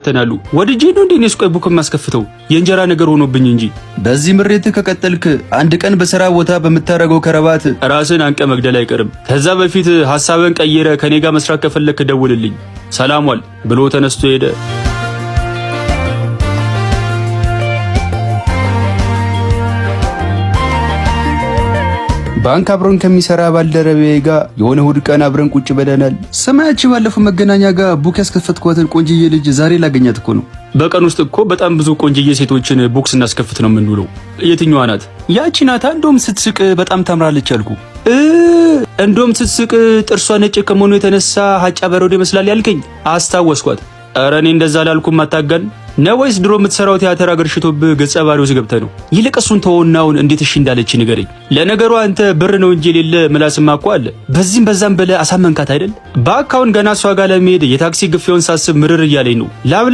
ተናሉ ወድጄ ነው እንዴ ነስቆ ቡክ ማስከፍተው የእንጀራ ነገር ሆኖብኝ እንጂ በዚህ ምሬት ከቀጠልክ አንድ ቀን በሥራ ቦታ በመታረገው ከረባት ራስን አንቀ መግደል አይቀርም። ከዛ በፊት ሐሳብን ቀይረ ከኔ ጋር መስራት ከፈለክ ደውልልኝ ሰላምዋል ብሎ ተነስቶ ሄደ። ባንክ አብሮን ከሚሰራ ባልደረቤ ጋር የሆነ እሑድ ቀን አብረን ቁጭ ብለናል። ሰማያችሁ ባለፈው መገናኛ ጋር ቡክ ያስከፈትኳትን ቆንጅዬ ልጅ ዛሬ ላገኛት እኮ ነው። በቀን ውስጥ እኮ በጣም ብዙ ቆንጅዬ ሴቶችን ቡክስ እናስከፍት ነው የምንውለው። የትኛዋ ናት? ያቺ ናታ። እንደውም ስትስቅ በጣም ታምራለች አልኩ። እንደውም ስትስቅ ጥርሷ ነጭ ከመሆኑ የተነሳ ሀጫ በረዶ ይመስላል ያልከኝ አስታወስኳት። ኧረ እኔ እንደዛ ላልኩም አታጋን ነው ወይስ ድሮ የምትሰራው ቲያትር አገርሽቶብህ ገጸ ባህሪው ገብተህ ነው? ይልቅ እሱን ተወውናውን እንዴት እሺ እንዳለች ንገረኝ። ለነገሩ አንተ ብር ነው እንጂ የሌለ ምላስማ እኮ አለ። በዚህም በዛም በለ አሳመንካት አይደል? በአካውን ገና እሷ ጋር ለመሄድ የታክሲ ግፊያውን ሳስብ ምርር እያለኝ ነው። ላብላ